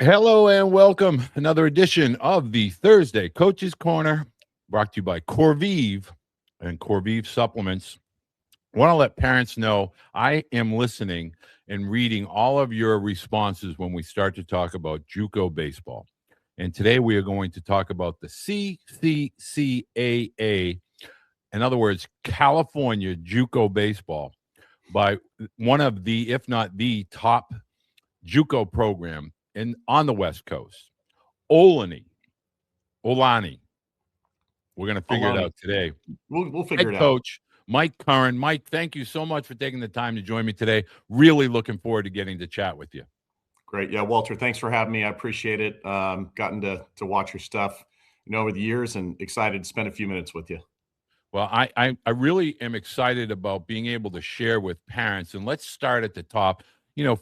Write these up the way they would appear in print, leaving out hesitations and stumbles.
Hello and welcome. Another edition of the Thursday Coach's Corner, brought to you by Corvive and Corvive Supplements. I want to let parents know I am listening and reading all of your responses when we start to talk about JUCO baseball. And today we are going to talk about the CCCAA, in other words, California JUCO baseball, by one of the, if not the top JUCO program on the West Coast. Ohlone. Ohlone. We're going to figure it Ohlone. out today. We'll figure Head it out. coach Mike Curran. Mike, thank you so much for taking the time to join me today. Really looking forward to getting to chat with you. Great. Yeah, Walter, thanks for having me. I appreciate it. Gotten to watch your stuff, over the years, and excited to spend a few minutes with you. Well, I really am excited about being able to share with parents. And let's start at the top.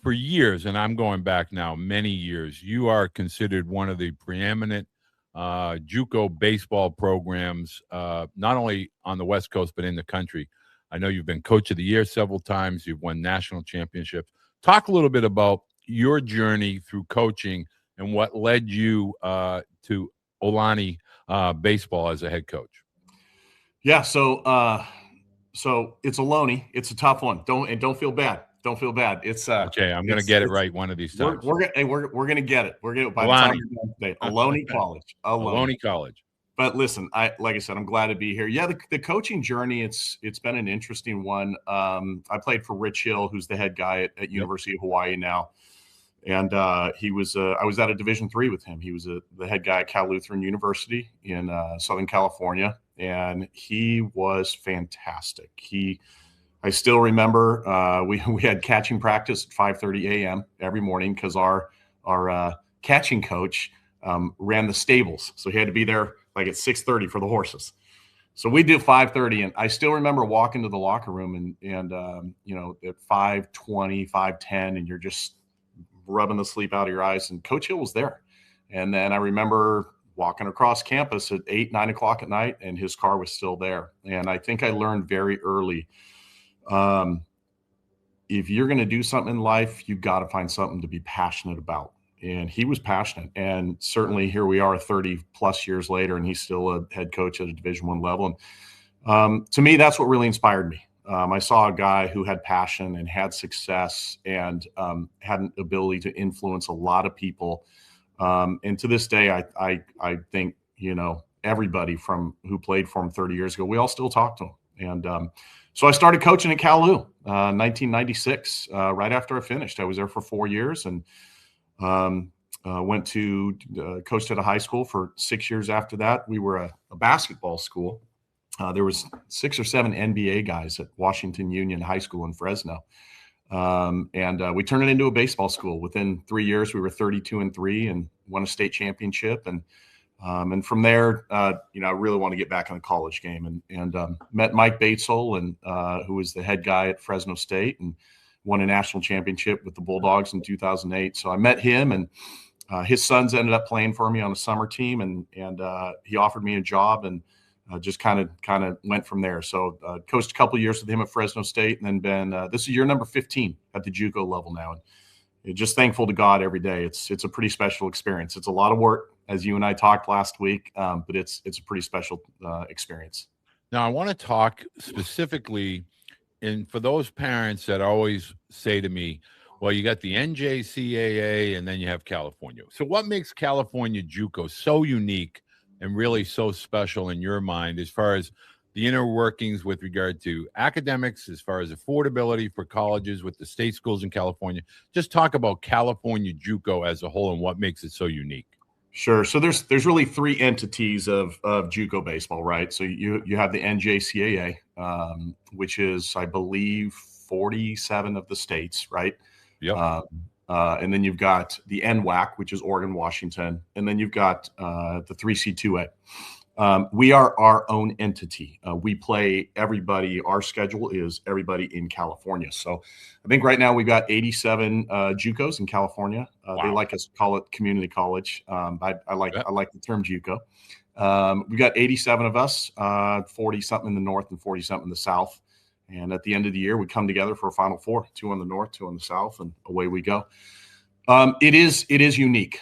For years, and I'm going back now many years, you are considered one of the preeminent JUCO baseball programs, not only on the West Coast, but in the country. I know you've been coach of the year several times. You've won national championships. Talk a little bit about your journey through coaching and what led you to Ohlone baseball as a head coach. Yeah. So it's Ohlone. It's a tough one. Don't feel bad. Don't feel bad. It's okay. I'm going to get it right one of these times. We're gonna get it. We're gonna by the time you're done today. Ohlone College. Ohlone College. But listen, like I said, I'm glad to be here. Yeah, the coaching journey, it's been an interesting one. I played for Rich Hill, who's the head guy at University of Hawaii now. And he was I was at a Division III with him. He was the head guy at Cal Lutheran University in Southern California, and he was fantastic. I still remember we had catching practice at 5:30 a.m. every morning because our catching coach ran the stables, so he had to be there like at 6:30 for the horses. So we did 5:30, and I still remember walking to the locker room and at 5:20, 5:10, and you're just rubbing the sleep out of your eyes, and Coach Hill was there. And then I remember walking across campus at 8, 9 o'clock at night, and his car was still there. And I think I learned very early, if you're going to do something in life, you got to find something to be passionate about. And he was passionate, and certainly here we are 30 plus years later, and he's still a head coach at a Division I level. And to me, that's what really inspired me. I saw a guy who had passion and had success and had an ability to influence a lot of people. And to this day, I think, everybody who played for him 30 years ago, we all still talk to him. And so I started coaching at Cal Lu, 1996, right after I finished. I was there for 4 years and went to coached at a high school for 6 years after that. We were a basketball school. There was 6 or 7 NBA guys at Washington Union High School in Fresno. And we turned it into a baseball school. Within 3 years, we were 32-3 and won a state championship. And from there, I really want to get back in the college game and met Mike Batesole, and who was the head guy at Fresno State and won a national championship with the Bulldogs in 2008. So I met him, and his sons ended up playing for me on a summer team, and he offered me a job, and just kind of went from there. So coached a couple of years with him at Fresno State, and then been this is year number 15 at the JUCO level now. And just thankful to God every day. It's a pretty special experience. It's a lot of work, as you and I talked last week, but it's a pretty special experience. Now, I want to talk specifically, and for those parents that always say to me, well, you got the NJCAA and then you have California. So what makes California JUCO so unique and really so special in your mind as far as the inner workings with regard to academics, as far as affordability for colleges with the state schools in California? Just talk about California JUCO as a whole and what makes it so unique. Sure. So there's really 3 entities of JUCO baseball, right? So you have the NJCAA, which is, I believe, 47 of the states, right? Yep. And then you've got the NWAC, which is Oregon, Washington, and then you've got the 3C2A. We are our own entity. We play everybody. Our schedule is everybody in California. So I think right now we've got 87 JUCOs in California. Wow. They like us to call it community college. I like the term JUCO. We've got 87 of us, 40 something in the north and 40 something in the south. And at the end of the year, we come together for a Final Four, 2 on the north, 2 on the south, and away we go. It is unique.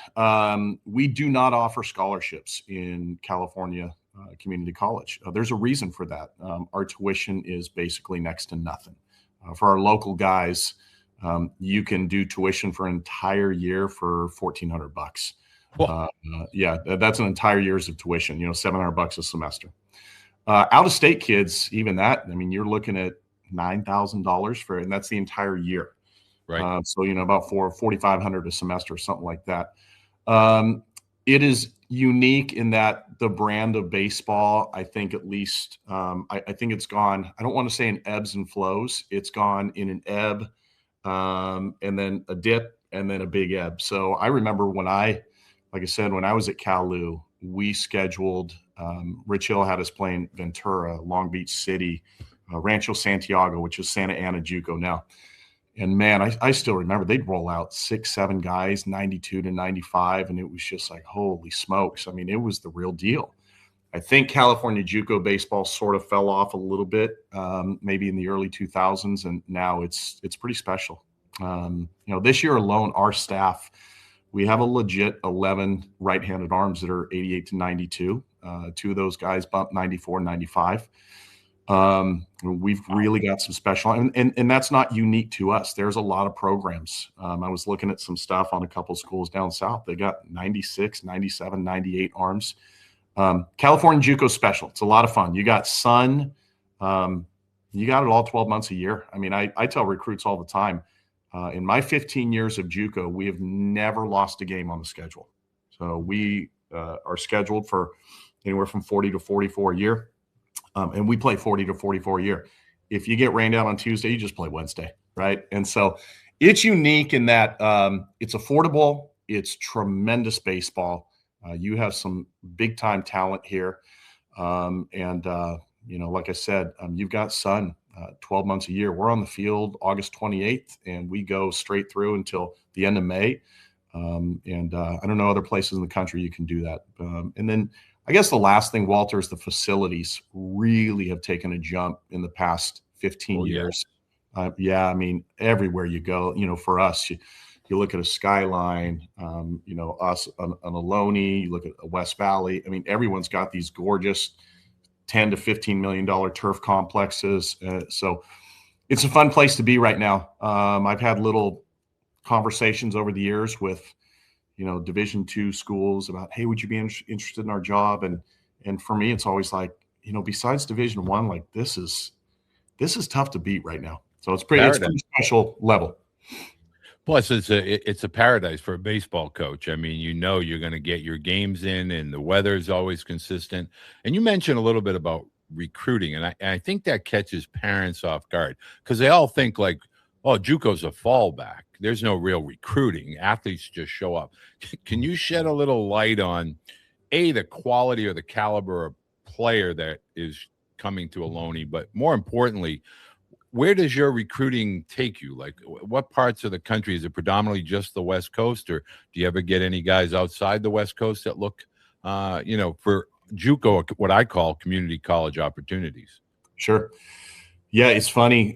We do not offer scholarships in California Community College. There's a reason for that. Our tuition is basically next to nothing. For our local guys, you can do tuition for an entire year for $1,400. Yeah, that's an entire year's of tuition. $700 a semester. Out of state kids, even that. I mean, you're looking at $9,000 and that's the entire year. Right. So, about $4,500 a semester, something like that. It is unique in that the brand of baseball, I think at least, I think it's gone, I don't want to say in ebbs and flows. It's gone in an ebb, and then a dip, and then a big ebb. So I remember like I said, when I was at Cal-Lu, we scheduled, Rich Hill had us playing Ventura, Long Beach City, Rancho Santiago, which is Santa Ana JUCO now. And man, I still remember they'd roll out 6, 7 guys, 92 to 95. And it was just like, holy smokes. I mean, it was the real deal. I think California JUCO baseball sort of fell off a little bit, maybe in the early 2000s. And now it's pretty special. This year alone, our staff, we have a legit 11 right-handed arms that are 88 to 92. 2 of those guys bumped 94, 95. We've really got some special, and that's not unique to us. There's a lot of programs. I was looking at some stuff on a couple of schools down south. They got 96, 97, 98 arms. California JUCO special. It's a lot of fun. You got sun. You got it all 12 months a year. I mean, I tell recruits all the time, in my 15 years of JUCO, we have never lost a game on the schedule. So we are scheduled for anywhere from 40 to 44 a year. And we play 40 to 44 a year. If you get rained out on Tuesday, you just play Wednesday, right? And so it's unique in that it's affordable. It's tremendous baseball. You have some big-time talent here. Like I said, you've got sun 12 months a year. We're on the field August 28th, and we go straight through until the end of May. I don't know other places in the country you can do that. And then I guess the last thing, Walter, is the facilities really have taken a jump in the past 15 years. Yeah, I mean, everywhere you go, for us, you look at a Skyline, us, an Ohlone, you look at a West Valley. I mean, everyone's got these gorgeous $10 to $15 million turf complexes. So it's a fun place to be right now. I've had little conversations over the years with Division II schools about, hey, would you be interested in our job? And for me, it's always like, besides Division I, like this is tough to beat right now. So it's pretty special level. Plus, it's a paradise for a baseball coach. I mean, you're going to get your games in, and the weather is always consistent. And you mentioned a little bit about recruiting, and I think that catches parents off guard because they all think like, oh, JUCO's a fallback. There's no real recruiting. Athletes just show up. Can you shed a little light on, the quality or the caliber of player that is coming to Ohlone, but more importantly, where does your recruiting take you? Like, what parts of the country? Is it predominantly just the West Coast, or do you ever get any guys outside the West Coast that look, for JUCO, what I call community college opportunities? Sure. Yeah, it's funny.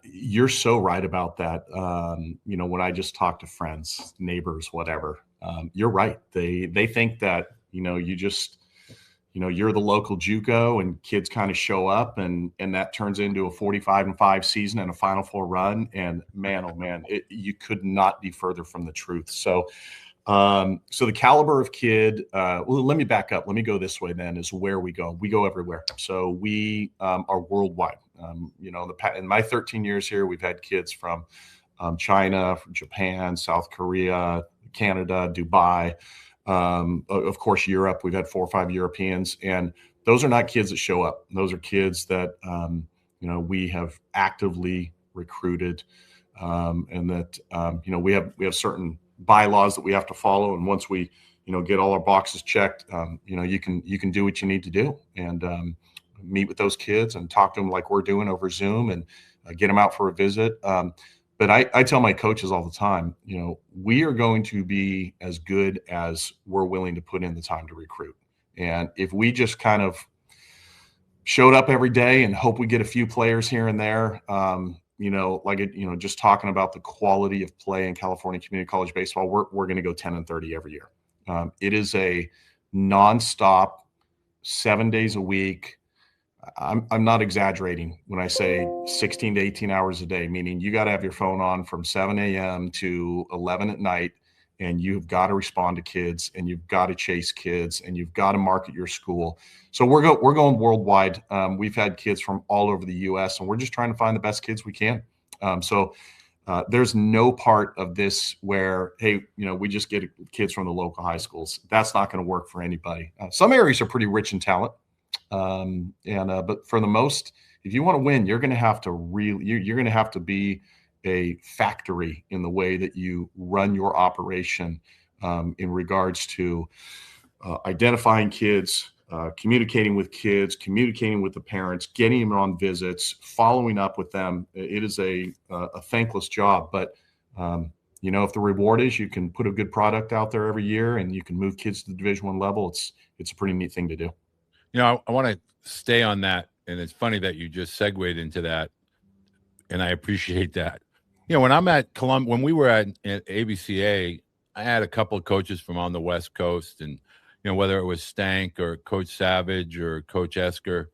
You're so right about that. When I just talk to friends, neighbors, whatever, you're right. They think that, you just, you're the local JUCO and kids kind of show up and that turns into a 45-5 season and a Final Four run. And man, oh man, you could not be further from the truth. So the caliber of kid, well, let me back up. Let me go this way then is where we go. We go everywhere. So we are worldwide. In my 13 years here, we've had kids from China, from Japan, South Korea, Canada, Dubai, of course, Europe. We've had 4 or 5 Europeans, and those are not kids that show up. Those are kids that, we have actively recruited, and that, we have certain bylaws that we have to follow. And once we, get all our boxes checked, you can do what you need to do and meet with those kids and talk to them like we're doing over Zoom and get them out for a visit. But I tell my coaches all the time, we are going to be as good as we're willing to put in the time to recruit. And if we just kind of showed up every day and hope we get a few players here and there, just talking about the quality of play in California community college baseball, we're going to go 10-30 every year. It is a nonstop, 7 days a week. I'm not exaggerating when I say 16 to 18 hours a day, meaning you got to have your phone on from 7 a.m. to 11 at night, and you've got to respond to kids, and you've got to chase kids, and you've got to market your school. So we're going worldwide. We've had kids from all over the U.S., and we're just trying to find the best kids we can. There's no part of this where, hey, we just get kids from the local high schools. That's not going to work for anybody. Some areas are pretty rich in talent. But for the most, if you want to win, you're going to have to you're going to have to be a factory in the way that you run your operation, in regards to identifying kids, communicating with kids, communicating with the parents, getting them on visits, following up with them. It is a thankless job, but if the reward is you can put a good product out there every year and you can move kids to the Division I level, it's a pretty neat thing to do. I want to stay on that, and it's funny that you just segued into that, and I appreciate that. When I'm at Columbia, when we were at ABCA, I had a couple of coaches from on the West Coast, and whether it was Stank or Coach Savage or Coach Esker,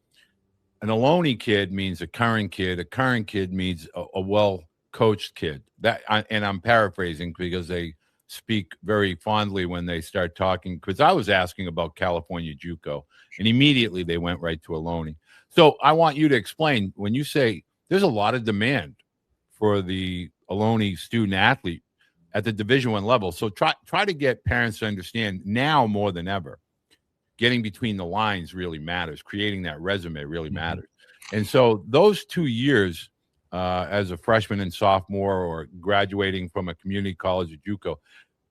an Ohlone kid means a Curran kid. A Curran kid means a well-coached kid. And I'm paraphrasing because they speak very fondly when they start talking, because I was asking about California JUCO, and immediately they went right to Ohlone. So I want you to explain, when you say there's a lot of demand for the Ohlone student athlete at the Division I level. So try to get parents to understand now more than ever, getting between the lines really matters. Creating that resume really matters. And so those 2 years as a freshman and sophomore, or graduating from a community college at JUCO,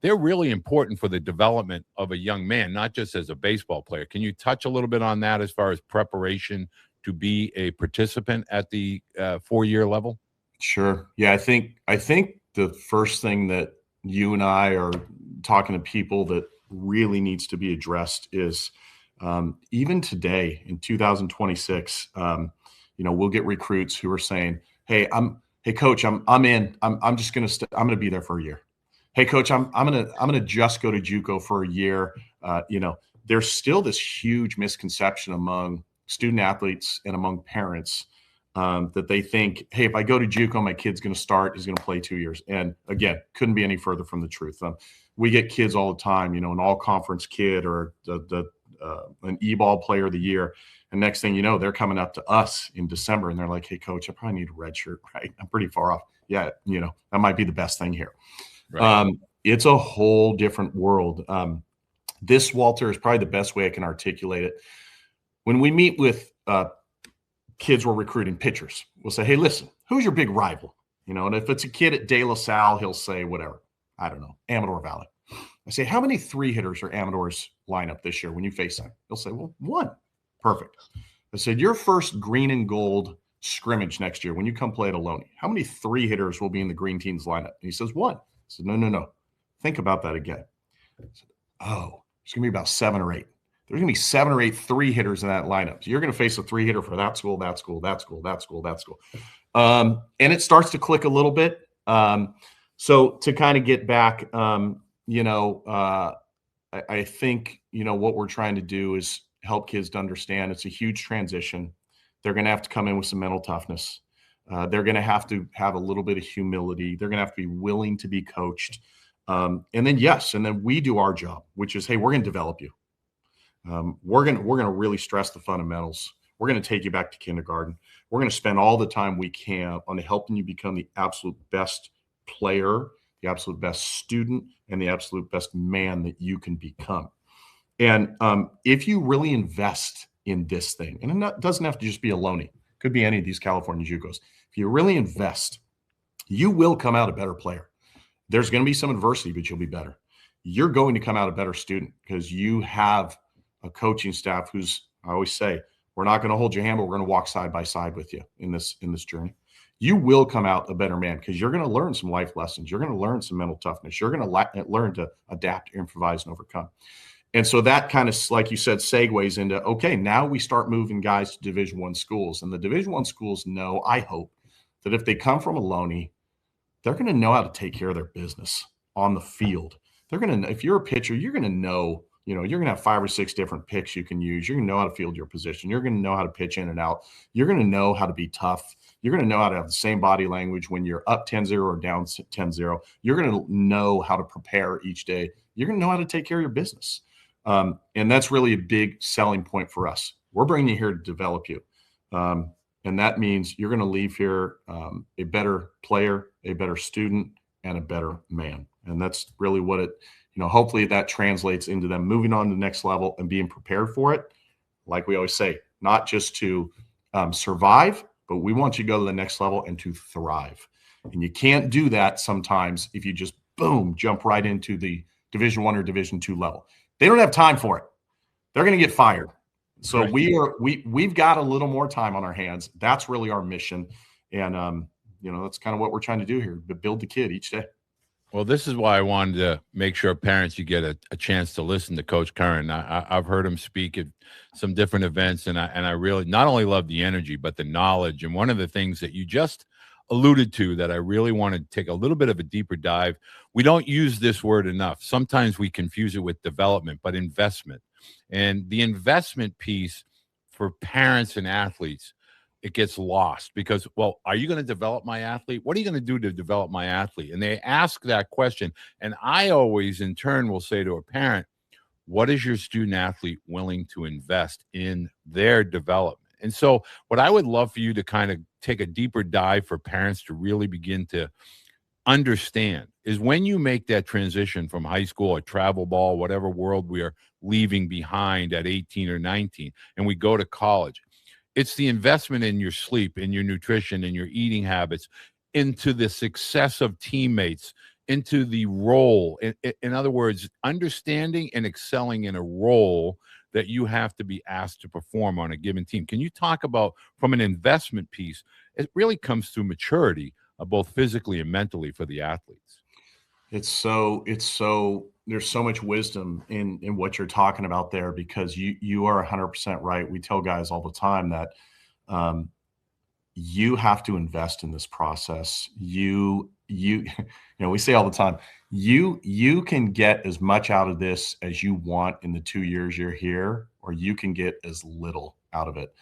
they're really important for the development of a young man, not just as a baseball player. Can you touch a little bit on that as far as preparation to be a participant at the 4-year level? Sure. Yeah, I think the first thing that you and I are talking to people that really needs to be addressed is, even today in 2026, we'll get recruits who are saying, "Hey, coach, I'm in. I'm just going to I'm going to be there for a year. Hey, coach, I'm going to just go to JUCO for a year." There's still this huge misconception among student athletes and among parents, that they think, hey, if I go to JUCO, my kid's going to start, he's going to play 2 years. And again, couldn't be any further from the truth. We get kids all the time, an all-conference kid or an e-ball player of the year. And next thing you know, they're coming up to us in December and they're like, hey, coach, I probably need a red shirt, right? I'm pretty far off. Yeah, that might be the best thing here. Right. It's a whole different world. This, Walter, is probably the best way I can articulate it. When we meet with kids we're recruiting, pitchers, we'll say, hey, listen, who's your big rival? And if it's a kid at De La Salle, he'll say whatever. I don't know, Amador Valley. I say, how many 3-hitters are Amador's lineup this year when you face them? He'll say, well, 1. Perfect. I said, your first green and gold scrimmage next year when you come play at Ohlone, how many 3-hitters will be in the green team's lineup? And he says, 1. I said, no. Think about that again. I said, oh, there's going to be about 7 or 8. There's going to be 7 or 8 3-hitters in that lineup. So you're going to face a 3-hitter for that school, that school, that school, that school, that school. And it starts to click a little bit. So to kind of get back, I think, what we're trying to do is help kids to understand it's a huge transition. They're going to have to come in with some mental toughness. They're going to have a little bit of humility. They're going to have to be willing to be coached. And then we do our job, which is, hey, we're going to develop you. We're going to really stress the fundamentals. We're going to take you back to kindergarten. We're going to spend all the time we can on helping you become the absolute best player, the absolute best student, and the absolute best man that you can become. And if you really invest in this thing, and it doesn't have to just be Ohlone, it could be any of these California JUCOs. If you really invest, you will come out a better player. There's going to be some adversity, but you'll be better. You're going to come out a better student because you have a coaching staff who's, I always say, we're not going to hold your hand, but we're going to walk side by side with you in this journey. You will come out a better man because you're going to learn some life lessons. You're going to learn some mental toughness. You're going to learn to adapt, improvise, and overcome. And so that kind of, like you said, segues into, okay, now we start moving guys to Division I schools. And the Division I schools know, I hope, that if they come from Ohlone, they're going to know how to take care of their business on the field. They're going to, if you're a pitcher, you're going to know, you're going to have 5 or 6 different picks you can use. You're going to know how to field your position. You're going to know how to pitch in and out. You're going to know how to be tough. You're going to know how to have the same body language when you're up 10-0 or down 10-0. You're going to know how to prepare each day. You're going to know how to take care of your business. And that's really a big selling point for us. We're bringing you here to develop you. And that means you're going to leave here a better player, a better student, and a better man. And that's really what it, hopefully that translates into them moving on to the next level and being prepared for it. Like we always say, not just to survive, but we want you to go to the next level and to thrive. And you can't do that sometimes if you just, boom, jump right into the Division I or Division II level. They don't have time for it. They're going to get fired. So Right. we've got a little more time on our hands. That's really our mission. And, that's kind of what we're trying to do here, but build the kid each day. Well, this is why I wanted to make sure parents, you get a chance to listen to Coach Curran. I've heard him speak at some different events, and I really not only love the energy, but the knowledge. And one of the things that you just alluded to that I really want to take a little bit of a deeper dive. We don't use this word enough. Sometimes we confuse it with development, but investment. And the investment piece for parents and athletes, it gets lost because, well, are you going to develop my athlete? What are you going to do to develop my athlete? And they ask that question. And I always, in turn, will say to a parent, what is your student athlete willing to invest in their development? And so what I would love for you to kind of take a deeper dive for parents to really begin to understand is when you make that transition from high school or travel ball, whatever world we are leaving behind at 18 or 19, and we go to college, it's the investment in your sleep, in your nutrition, in your eating habits, into the success of teammates, into the role. In other words, understanding and excelling in a role that you have to be asked to perform on a given team. Can you talk about, from an investment piece, it really comes through maturity, both physically and mentally for the athletes? It's so there's so much wisdom in what you're talking about there, because you are 100% right. We tell guys all the time that you have to invest in this process. We say all the time, you can get as much out of this as you want in the 2 years you're here, or you can get as little out of it.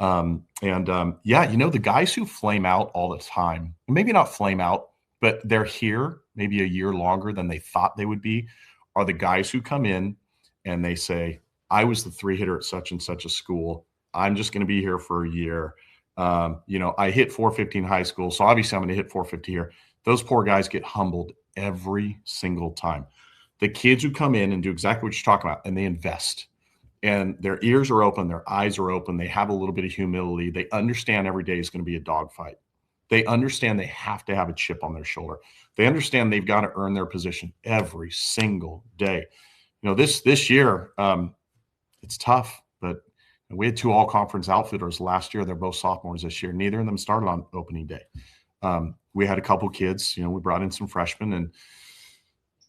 The guys who flame out all the time, maybe not flame out, but they're here maybe a year longer than they thought they would be, are the guys who come in and they say, I was the 3-hitter at such and such a school. I'm just going to be here for a year. I hit 450 in high school, so obviously I'm going to hit 450 here. Those poor guys get humbled every single time. The kids who come in and do exactly what you're talking about, and they invest, and their ears are open, their eyes are open, they have a little bit of humility. They understand every day is going to be a dogfight. They understand they have to have a chip on their shoulder. They understand they've got to earn their position every single day. This year, it's tough, but we had 2 all-conference outfitters last year. They're both sophomores this year. Neither of them started on opening day. We had a couple kids, we brought in some freshmen, and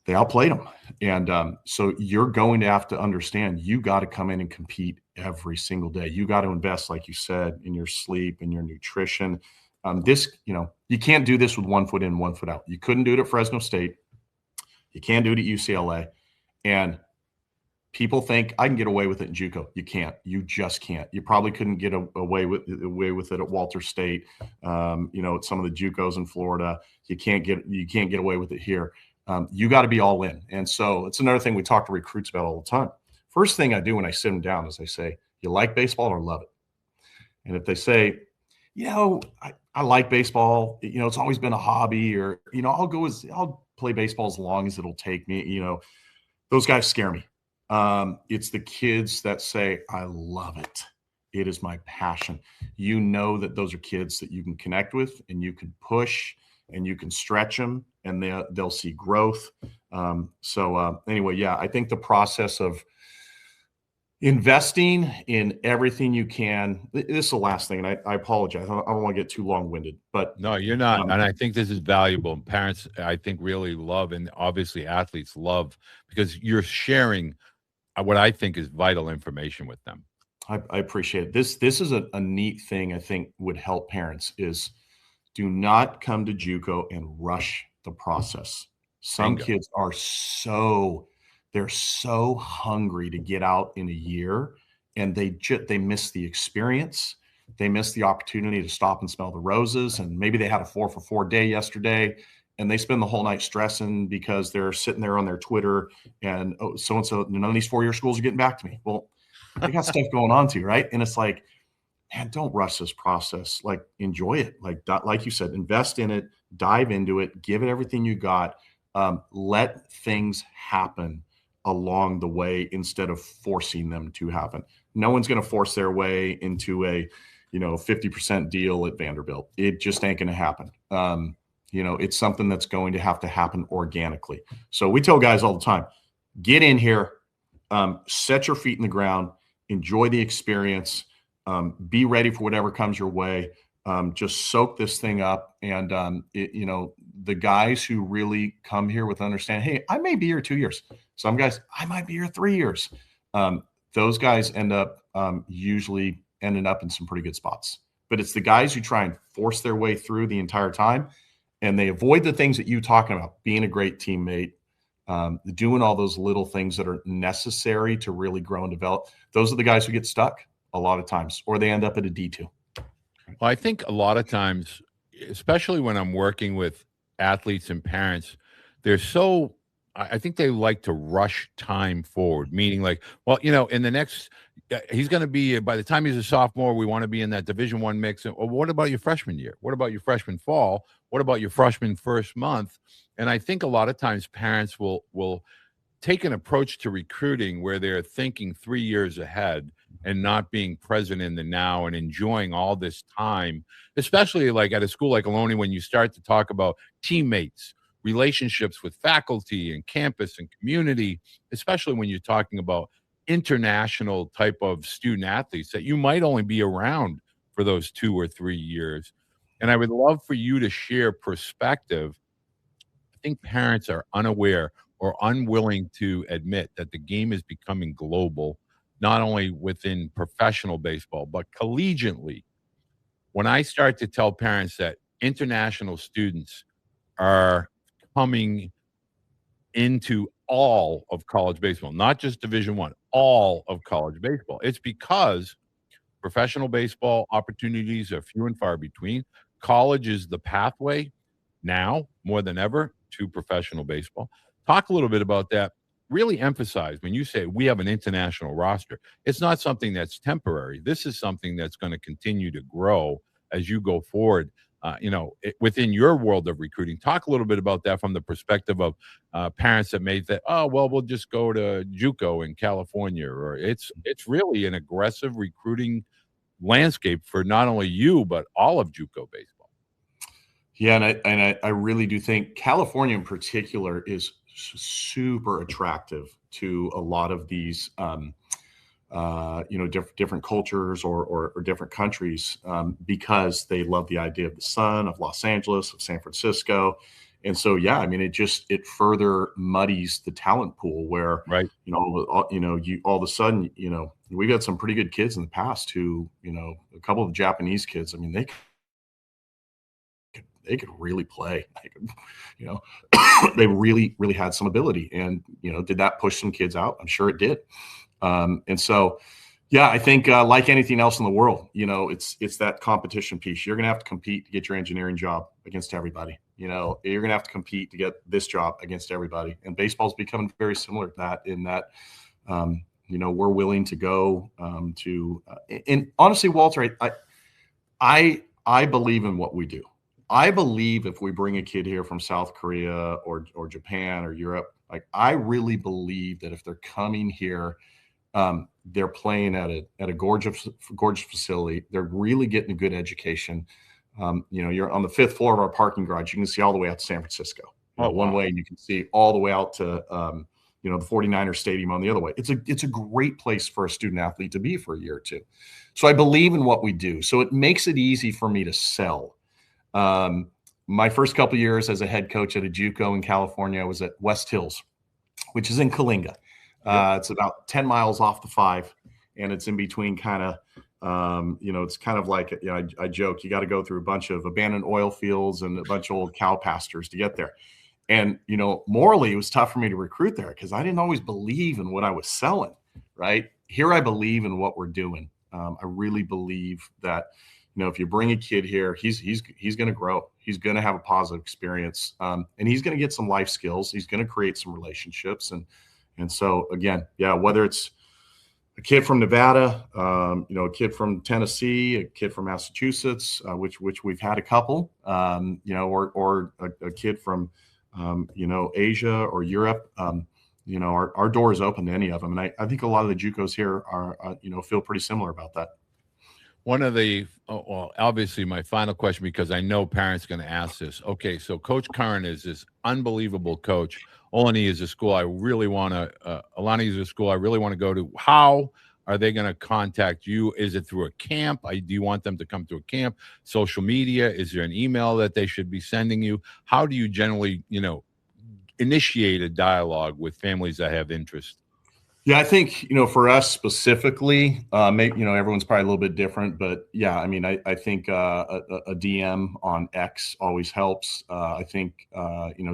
they outplayed them. And so you're going to have to understand, you got to come in and compete every single day. You got to invest, like you said, in your sleep and your nutrition. You can't do this with 1 foot in, 1 foot out. You couldn't do it at Fresno State. You can't do it at UCLA. And people think I can get away with it in JUCO. You can't. You just can't. You probably couldn't get away with it at Walter State. At some of the JUCOs in Florida, you can't get away with it here. You got to be all in. And so it's another thing we talk to recruits about all the time. First thing I do when I sit them down is I say, you like baseball or love it? And if they say, I like baseball, it's always been a hobby, or, I'll play baseball as long as it'll take me, those guys scare me. It's the kids that say, I love it. It is my passion. That those are kids that you can connect with, and you can push, and you can stretch them, and they'll see growth. I think the process of investing in everything you can. This is the last thing, and I apologize. I don't want to get too long-winded, but No, you're not. And I think this is valuable. Parents, I think, really love, and obviously athletes love, because you're sharing what I think is vital information with them. I appreciate it. This is a neat thing I think would help parents is Do not come to JUCO and rush the process. Some Bingo. kids are they're so hungry to get out in a year, and they miss the experience. They miss the opportunity to stop and smell the roses. And maybe they had a 4-for-4 day yesterday, and they spend the whole night stressing because they're sitting there on their Twitter and, oh, so-and-so, none of these 4-year schools are getting back to me. Well, they got stuff going on too, right? And it's like, man, don't rush this process. Like, enjoy it. Like you said, invest in it, dive into it, give it everything you got. Let things happen along the way instead of forcing them to happen. No one's going to force their way into a, 50% deal at Vanderbilt. It just ain't going to happen. It's something that's going to have to happen organically. So we tell guys all the time, get in here, set your feet in the ground, enjoy the experience, be ready for whatever comes your way. Just soak this thing up. And, the guys who really come here with understanding, hey, I may be here 2 years. Some guys, I might be here 3 years. Those guys end up usually ending up in some pretty good spots. But it's the guys who try and force their way through the entire time, and they avoid the things that you're talking about, being a great teammate, doing all those little things that are necessary to really grow and develop. Those are the guys who get stuck a lot of times, or they end up at a D2. Well, I think a lot of times, especially when I'm working with athletes and parents, I think they like to rush time forward, meaning like, well, in the next, he's going to be, by the time he's a sophomore, we want to be in that Division I mix. Well, what about your freshman year? What about your freshman fall? What about your freshman first month? And I think a lot of times parents will take an approach to recruiting where they're thinking 3 years ahead and not being present in the now and enjoying all this time, especially like at a school like Ohlone, when you start to talk about teammates, relationships with faculty and campus and community, especially when you're talking about international type of student athletes that you might only be around for those 2 or 3 years. And I would love for you to share perspective. I think parents are unaware or unwilling to admit that the game is becoming global, not only within professional baseball, but collegiately. When I start to tell parents that international students are coming into all of college baseball, not just Division I, all of college baseball, it's because professional baseball opportunities are few and far between. College is the pathway now more than ever to professional baseball. Talk a little bit about that. Really emphasize when you say we have an international roster, it's not something that's temporary. This is something that's going to continue to grow as you go forward. Within your world of recruiting, talk a little bit about that from the perspective of parents that may think, oh, well, we'll just go to JUCO in California, or it's really an aggressive recruiting landscape for not only you but all of JUCO baseball. Yeah, and I really do think California in particular is super attractive to a lot of these different cultures or different countries because they love the idea of the sun, of Los Angeles, of San Francisco. And so, yeah, I mean, it further muddies the talent pool where, right. All of a sudden, we've had some pretty good kids in the past who, a couple of Japanese kids, I mean, they could really play. They could, they really, really had some ability. And, did that push some kids out? I'm sure it did. And so, yeah, I think like anything else in the world, it's that competition piece. You're going to have to compete to get your engineering job against everybody. You're going to have to compete to get this job against everybody. And baseball's becoming very similar to that in that, we're willing to go and honestly, Walter, I believe in what we do. I believe if we bring a kid here from South Korea or Japan or Europe, like I really believe that if they're coming here, they're playing at a gorgeous facility. They're really getting a good education. You're on the 5th floor of our parking garage. You can see all the way out to San Francisco. One way, and you can see all the way out to the 49ers Stadium on the other way. It's a great place for a student athlete to be for a year or two. So I believe in what we do. So it makes it easy for me to sell. My first couple of years as a head coach at a JUCO in California, I was at West Hills, which is in Coalinga. It's about 10 miles off the 5, and it's in between kind of It's kind of like, I joke, you got to go through a bunch of abandoned oil fields and a bunch of old cow pastures to get there. And, morally, it was tough for me to recruit there because I didn't always believe in what I was selling, right? Here, I believe in what we're doing. I really believe that, if you bring a kid here, he's going to grow. He's going to have a positive experience, and he's going to get some life skills. He's going to create some relationships. And so, again, whether it's a kid from Nevada, a kid from Tennessee, a kid from Massachusetts, which we've had a couple, or a kid from Asia or Europe, our door is open to any of them. And I think a lot of the JUCOs here are, feel pretty similar about that. One of the, well, obviously my final question, because I know parents are going to ask this. Okay, so Coach Curran is this unbelievable coach. Ohlone is a school I really want to, Ohlone is a school I really want to go to. How are they going to contact you? Is it through a camp? Do you want them to come to a camp? Social media? Is there an email that they should be sending you? How do you generally, initiate a dialogue with families that have interest? Yeah, I think, for us specifically, maybe, everyone's probably a little bit different, but yeah, I mean, I think a DM on X always helps. I think,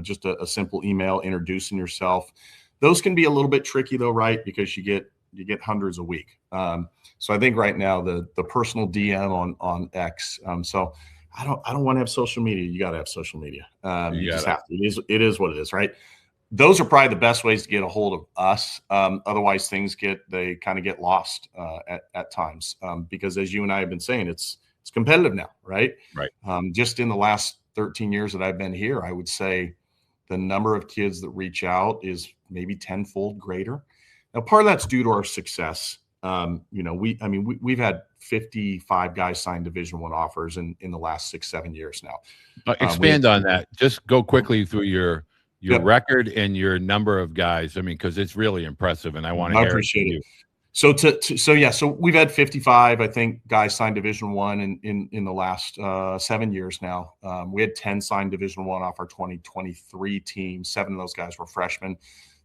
just a simple email introducing yourself. Those can be a little bit tricky though, right? Because you get hundreds a week. So I think right now the personal DM on X. So I don't want to have social media. You got to have social media. You just have to. It is what it is, right? Those are probably the best ways to get a hold of us. Otherwise, things they kind of get lost at times because, as you and I have been saying, it's competitive now, right? Right. Just in the last 13 years that I've been here, I would say the number of kids that reach out is maybe tenfold greater. Now, part of that's due to our success. We've had 55 guys sign Division I offers in the last 6-7 years now. Expand on that. Just go quickly through your Yep. record and your number of guys. I mean, because it's really impressive, and I want to hear appreciate it. So we've had 55, I think, guys signed Division I in the last 7 years now. We had 10 signed Division I off our 2023 team. 7 of those guys were freshmen.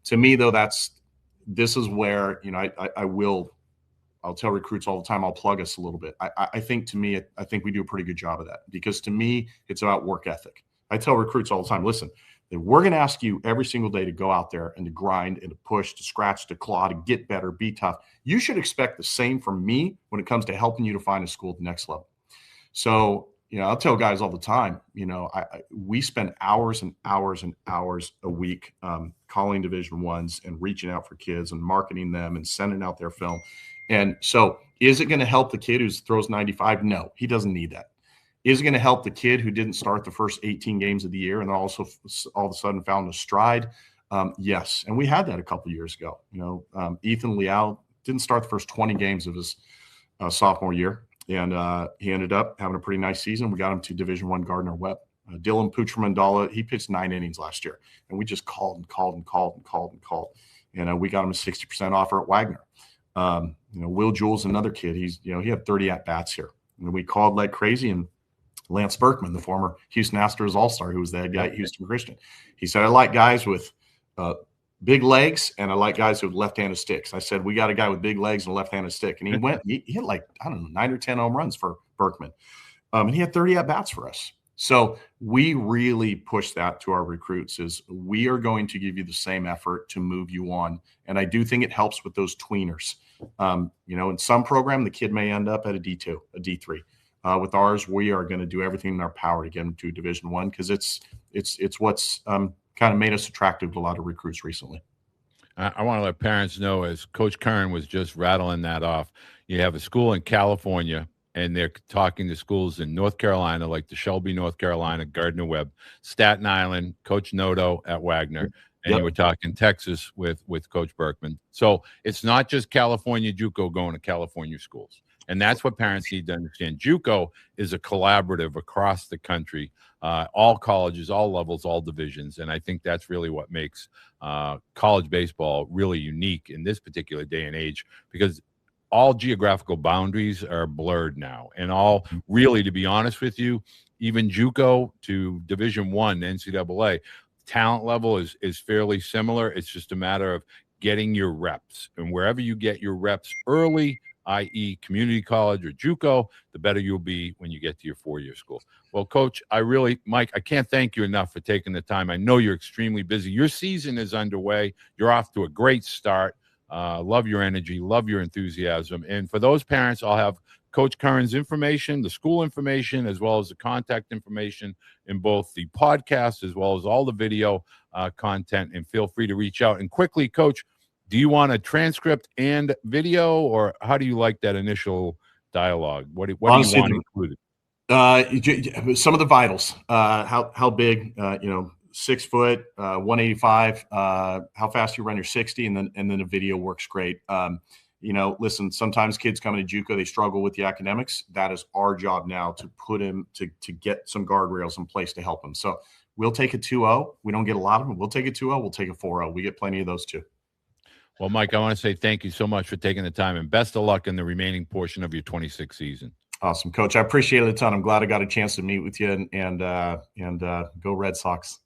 To me, though, this is where I'll tell recruits all the time, I'll plug us a little bit. I think we do a pretty good job of that because to me, it's about work ethic. I tell recruits all the time, listen, we're going to ask you every single day to go out there and to grind and to push, to scratch, to claw, to get better, be tough. You should expect the same from me when it comes to helping you to find a school at the next level. So, I'll tell guys all the time, we spend hours and hours and hours a week calling Division I's and reaching out for kids and marketing them and sending out their film. And so is it going to help the kid who throws 95? No, he doesn't need that. Is it going to help the kid who didn't start the first 18 games of the year and also all of a sudden found a stride? Yes. And we had that a couple of years ago. Ethan Leal didn't start the first 20 games of his sophomore year. And he ended up having a pretty nice season. We got him to Division I Gardner Webb. Dylan Puchamandala, he pitched 9 innings last year. And we just called. And we got him a 60% offer at Wagner. Will Jules, another kid, he had 30 at-bats here. And we called like crazy. And Lance Berkman, the former Houston Astros All-Star, who was the head guy at Houston Christian. He said, I like guys with big legs, and I like guys with left-handed sticks. I said, we got a guy with big legs and a left-handed stick. And he hit like, 9 or 10 home runs for Berkman. And he had 30 at-bats for us. So we really push that to our recruits is we are going to give you the same effort to move you on. And I do think it helps with those tweeners. In some program, the kid may end up at a D2, a D3. With ours, we are going to do everything in our power to get them to Division I because it's what's kind of made us attractive to a lot of recruits recently. I want to let parents know, as Coach Curran was just rattling that off, you have a school in California, and they're talking to schools in North Carolina, like the Shelby, North Carolina, Gardner Webb, Staten Island, Coach Noto at Wagner, and you were talking Texas with Coach Berkman. So it's not just California JUCO going to California schools. And that's what parents need to understand. JUCO is a collaborative across the country, all colleges, all levels, all divisions. And I think that's really what makes college baseball really unique in this particular day and age, because all geographical boundaries are blurred now. And all really, to be honest with you, even JUCO to Division I, NCAA, talent level is fairly similar. It's just a matter of getting your reps. And wherever you get your reps early, i.e. community college or JUCO, the better you'll be when you get to your four-year school. Well, Coach, Mike, I can't thank you enough for taking the time. I know you're extremely busy. Your season is underway. You're off to a great start. Love your energy, love your enthusiasm. And for those parents, I'll have Coach Curran's information, the school information, as well as the contact information in both the podcast as well as all the video content. And feel free to reach out. And quickly, Coach, do you want a transcript and video, or how do you like that initial dialogue? What do you want included? Some of the vitals, how big, 6 foot, 185, how fast you run your 60, and then a video works great. Listen, sometimes kids coming to JUCO, they struggle with the academics. That is our job now to put him to get some guardrails in place to help him. So we'll take a 2.0. We don't get a lot of them. We'll take a 2.0. We'll take a 4.0. We get plenty of those too. Well, Mike, I want to say thank you so much for taking the time, and best of luck in the remaining portion of your 26th season. Awesome, Coach. I appreciate it a ton. I'm glad I got a chance to meet with you, and go Red Sox.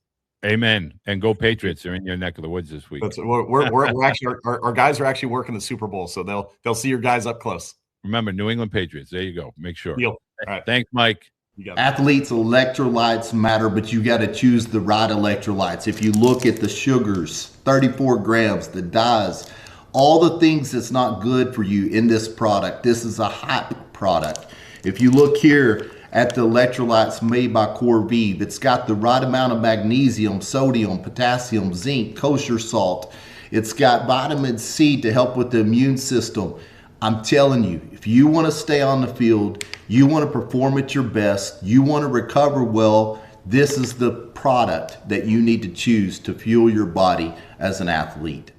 Amen. And go Patriots. They're in your neck of the woods this week. We're actually our guys are actually working the Super Bowl, so they'll see your guys up close. Remember, New England Patriots. There you go. Make sure. Deal. All right. Thanks, Mike. Athletes, electrolytes matter, but you got to choose the right electrolytes. If you look at the sugars, 34 grams, the dyes, all the things that's not good for you in this product, this is a hype product. If you look here at the electrolytes made by Corvive, it's got the right amount of magnesium, sodium, potassium, zinc, kosher salt. It's got vitamin C to help with the immune system. I'm telling you, if you want to stay on the field, you want to perform at your best, you want to recover well, this is the product that you need to choose to fuel your body as an athlete.